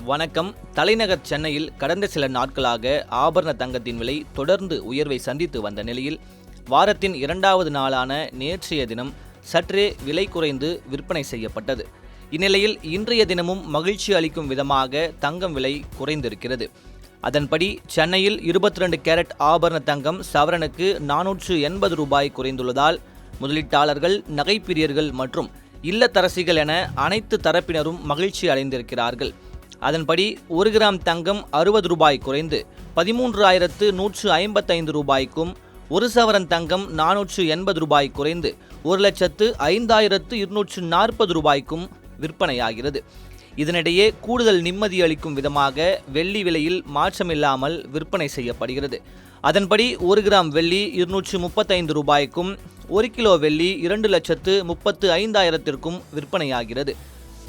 வணக்கம். தலைநகர் சென்னையில் கடந்த சில நாட்களாக ஆபரண தங்கத்தின் விலை தொடர்ந்து உயர்வை சந்தித்து வந்த நிலையில் வாரத்தின் இரண்டாவது நாளான நேற்றைய தினம் சற்றே விலை குறைந்து விற்பனை செய்யப்பட்டது. இந்நிலையில் இன்றைய தினமும் மகிழ்ச்சி அளிக்கும் விதமாக தங்கம் விலை குறைந்திருக்கிறது. அதன்படி சென்னையில் 22 கேரட் ஆபரண தங்கம் சவரனுக்கு 480 ரூபாய் குறைந்துள்ளதால் முதலீட்டாளர்கள், நகைப்பிரியர்கள் மற்றும் இல்லத்தரசிகள் என அனைத்து தரப்பினரும் மகிழ்ச்சி அடைந்திருக்கிறார்கள். அதன்படி 1 கிராம் தங்கம் 60 ரூபாய் குறைந்து 13,155 ரூபாய்க்கும், 1 சவரன் தங்கம் 480 ரூபாய் குறைந்து 1,05,240 ரூபாய்க்கும் விற்பனையாகிறது. இதனிடையே கூடுதல் நிம்மதி அளிக்கும் விதமாக வெள்ளி விலையில் மாற்றமில்லாமல் விற்பனை செய்யப்படுகிறது. அதன்படி 1 கிராம் வெள்ளி 235 ரூபாய்க்கும், 1 கிலோ வெள்ளி 2,35,000க்கும் விற்பனையாகிறது.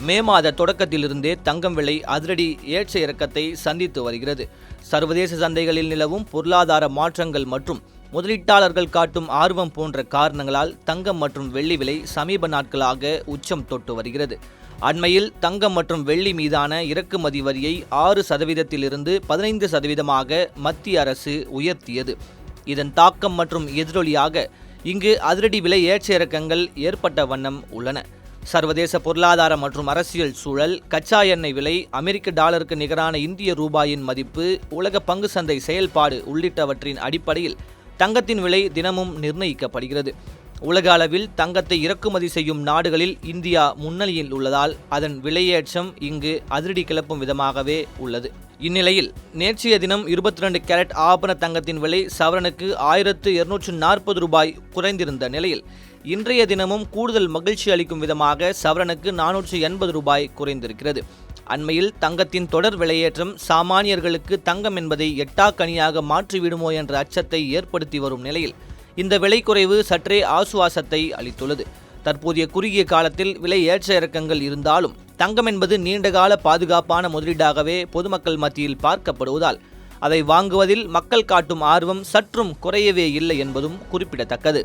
மே மாத தொடக்கத்திலிருந்தே தங்கம் விலை அதிரடி ஏற்ற இறக்கத்தை சந்தித்து வருகிறது. சர்வதேச சந்தைகளில் நிலவும் பொருளாதார மாற்றங்கள் மற்றும் முதலீட்டாளர்கள் காட்டும் ஆர்வம் போன்ற காரணங்களால் தங்கம் மற்றும் வெள்ளி விலை சமீப நாட்களாக உச்சம் தொட்டு வருகிறது. அண்மையில் தங்கம் மற்றும் வெள்ளி மீதான இறக்குமதி வரியை 6%இலிருந்து 15%ஆக மத்திய அரசு உயர்த்தியது. இதன் தாக்கம் மற்றும் எதிரொலியாக இங்கு அதிரடி விலை ஏற்ற இறக்கங்கள் ஏற்பட்ட வண்ணம் உள்ளன. சர்வதேச பொருளாதார மற்றும் அரசியல் சூழல், கச்சா எண்ணெய் விலை, அமெரிக்க டாலருக்கு நிகரான இந்திய ரூபாயின் மதிப்பு, உலக பங்கு சந்தை செயல்பாடு உள்ளிட்டவற்றின் அடிப்படையில் தங்கத்தின் விலை தினமும் நிர்ணயிக்கப்படுகிறது. உலக அளவில் தங்கத்தை இறக்குமதி செய்யும் நாடுகளில் இந்தியா முன்னணியில் உள்ளதால் அதன் விலையேற்றம் இங்கு அதிரடி கிளப்பும் விதமாகவே உள்ளது. இந்நிலையில் நேற்றைய தினம் 22 கேரட் ஆபரண தங்கத்தின் விலை சவரனுக்கு 1,240 ரூபாய் குறைந்திருந்த நிலையில் இன்றைய தினமும் கூடுதல் மகிழ்ச்சி அளிக்கும் விதமாக சவரனுக்கு 480 ரூபாய் குறைந்திருக்கிறது. அண்மையில் தங்கத்தின் தொடர் விலையேற்றம் சாமானியர்களுக்கு தங்கம் என்பதை எட்டாக்கனியாக மாற்றிவிடுமோ என்ற அச்சத்தை ஏற்படுத்தி வரும் நிலையில் இந்த விலை குறைவு சற்றே ஆசுவாசத்தை அளித்துள்ளது. தற்போதைய குறுகிய காலத்தில் விலை ஏற்ற இறக்கங்கள் இருந்தாலும் தங்கம் என்பது நீண்டகால பாதுகாப்பான முதலீடாகவே பொதுமக்கள் மத்தியில் பார்க்கப்படுவதால் அதை வாங்குவதில் மக்கள் காட்டும் ஆர்வம் சற்றும் குறையவே இல்லை என்பதும் குறிப்பிடத்தக்கது.